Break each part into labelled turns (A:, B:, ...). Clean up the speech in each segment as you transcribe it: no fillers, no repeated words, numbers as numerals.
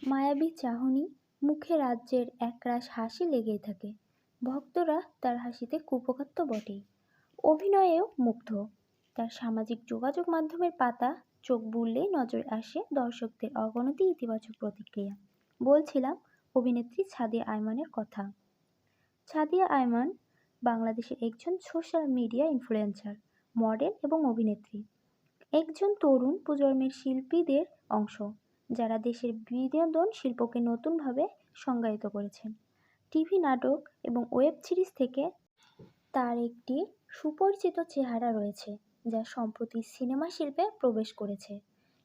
A: মায়াবী চাহনি, মুখে রাজ্যের একরাশ হাসি লেগেই থাকে। ভক্তরা তার হাসিতে কুপোকাত তো বটেই, অভিনয়েও মুগ্ধ। তার সামাজিক যোগাযোগ মাধ্যমের পাতা চোখ বুললেই নজরে আসে দর্শকদের অগণিত ইতিবাচক প্রতিক্রিয়া। বলছিলাম অভিনেত্রী ছাদিয়া আয়মানের কথা। ছাদিয়া আয়মান বাংলাদেশের একজন সোশ্যাল মিডিয়া ইনফ্লুয়েন্সার, মডেল এবং অভিনেত্রী। একজন তরুণ প্রজন্মের শিল্পীদের অংশ, যারা দেশের বিনোদন শিল্পকে নতুনভাবে সংজ্ঞায়িত করেছেন। টিভি নাটক এবং ওয়েব সিরিজ থেকে তার একটি সুপরিচিত চেহারা রয়েছে, যা সম্প্রতি সিনেমা শিল্পে প্রবেশ করেছে।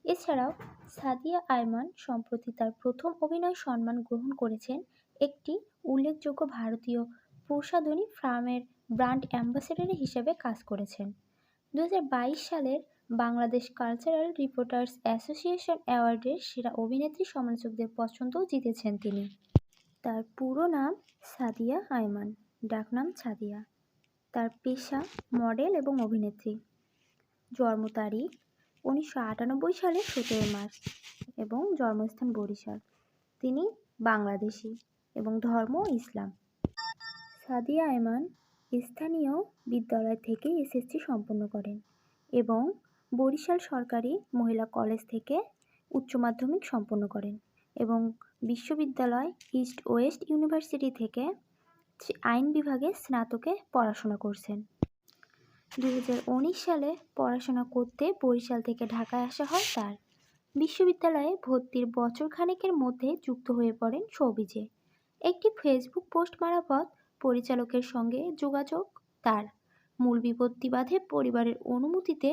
A: এছাড়াও ছাদিয়া আয়মান সম্প্রতি তার প্রথম অভিনয় সম্মান গ্রহণ করেছেন একটি উল্লেখযোগ্য ভারতীয় প্রসাধনী ফার্মের ব্র্যান্ড অ্যাম্বাসেডর হিসেবে কাজ করেছেন। 2022 সালের বাংলাদেশ কালচারাল রিপোর্টার্স অ্যাসোসিয়েশন অ্যাওয়ার্ডের সেরা অভিনেত্রী সমালোচকদের পছন্দও জিতেছেন তিনি। তার পুরো নাম ছাদিয়া আয়মান, ডাকনাম ছাদিয়া। তার পেশা মডেল এবং অভিনেত্রী। জন্ম তারিখ 1998 সালের 17 মার্চ এবং জন্মস্থান বরিশাল। তিনি বাংলাদেশী এবং ধর্ম ইসলাম। ছাদিয়া আয়মান স্থানীয় বিদ্যালয় থেকে এসএসসি সম্পন্ন করেন এবং বরিশাল সরকারি মহিলা কলেজ থেকে উচ্চ মাধ্যমিক সম্পন্ন করেন এবং বিশ্ববিদ্যালয় ইস্ট ওয়েস্ট ইউনিভার্সিটি থেকে আইন বিভাগে স্নাতকে পড়াশোনা করছেন। 2019 সালে পড়াশোনা করতে বরিশাল থেকে ঢাকায় আসা হয় তার। বিশ্ববিদ্যালয়ে ভর্তির বছরখানেকের মধ্যে যুক্ত হয়ে পড়েন শোবিজে। একটি ফেসবুক পোস্ট মারফত পরিচালকের সঙ্গে যোগাযোগ তার। মূল বিপত্তি বাধে পরিবারের অনুমতিতে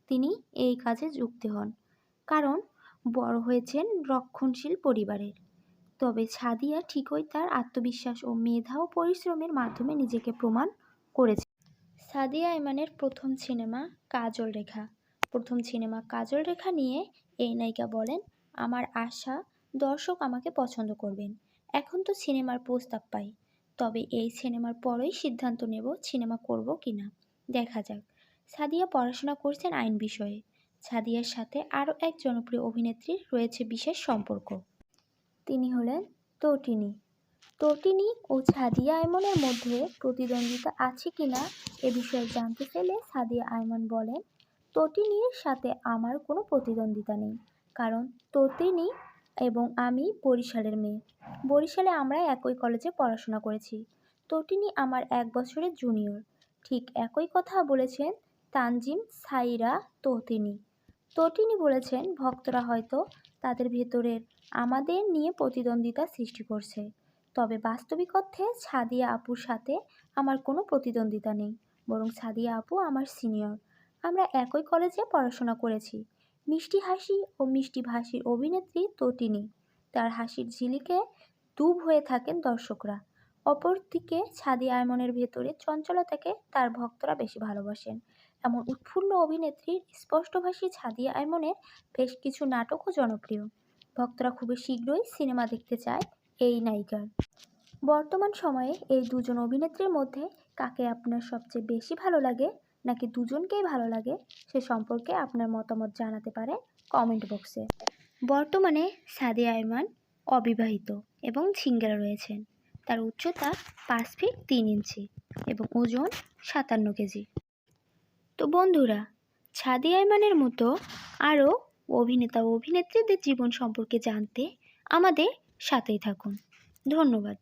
A: তিনি এই কাজে যুক্ত হন, কারণ বড় হয়েছেন রক্ষণশীল পরিবারের। তবে ছাদিয়া ঠিকই তার আত্মবিশ্বাস ও মেধা ও পরিশ্রমের মাধ্যমে নিজেকে প্রমাণ করেছে। ছাদিয়া আয়মানের প্রথম সিনেমা কাজল রেখা। প্রথম সিনেমা কাজল রেখা নিয়ে এই নায়িকা বলেন, আমার আশা দর্শক আমাকে পছন্দ করবেন। এখন তো সিনেমার প্রস্তাব পাই, তবে এই সিনেমার পরেই সিদ্ধান্ত নেব সিনেমা করব কিনা, দেখা যাক। ছাদিয়া পড়াশোনা করছেন আইন বিষয়ে। ছাদিয়ার সাথে আরও এক জনপ্রিয় অভিনেত্রীর রয়েছে বিশেষ সম্পর্ক। তিনি হলেন তটিনী। তটিনী ও ছাদিয়া আয়মানের মধ্যে প্রতিদ্বন্দ্বিতা আছে কিনা এ বিষয়ে জানতে চাইলে ছাদিয়া আয়মান বলেন, তটিনীর সাথে আমার কোনো প্রতিদ্বন্দ্বিতা নেই, কারণ তটিনী এবং আমি বরিশালের মেয়ে। বরিশালে আমরা একই কলেজে পড়াশোনা করেছি। তটিনী আমার 1 বছরের জুনিয়র। ঠিক একই কথা বলেছেন তানজিম সাইরা তটিনী। তটিনী বলেছেন, ভক্তরা হয়তো তাদের ভেতরের আমাদের নিয়ে প্রতিদ্বন্দ্বিতা সৃষ্টি করছে, তবে বাস্তবিক অর্থে ছাদিয়া আপুর সাথে আমার কোনো প্রতিদ্বন্দ্বিতা নেই, বরং ছাদিয়া আপু আমার সিনিয়র। আমরা একই কলেজে পড়াশোনা করেছি। মিষ্টি হাসি ও মিষ্টি ভাষীর অভিনেত্রী তটিনী। তার হাসির ঝিলিকে দুব হয়ে থাকেন দর্শকরা। অপরদিকে ছাদিয়া আয়মানের ভেতরে চঞ্চলতাকে তার ভক্তরা বেশি ভালোবাসেন। এমন উৎফুল্ল অভিনেত্রীর স্পষ্টভাষী ছাদিয়া আয়মানের বেশ কিছু নাটকও জনপ্রিয়। ভক্তরা খুবই শীঘ্রই সিনেমা দেখতে চায় এই নায়িকার। বর্তমান সময়ে এই দুজন অভিনেত্রীর মধ্যে কাকে আপনার সবচেয়ে বেশি ভালো লাগে, নাকি দুজনকেই ভালো লাগে, সে সম্পর্কে আপনার মতামত জানাতে পারেন কমেন্ট বক্সে। বর্তমানে ছাদিয়া আয়মান অবিবাহিত এবং সিঙ্গেল রয়েছেন। তার উচ্চতা 5 ফিট 3 ইঞ্চি এবং ওজন 57 কেজি। তো বন্ধুরা, ছাদিয়া আয়মানের মতো আরও অভিনেতা ও অভিনেত্রীদের জীবন সম্পর্কে জানতে আমাদের সাথেই থাকুন। ধন্যবাদ।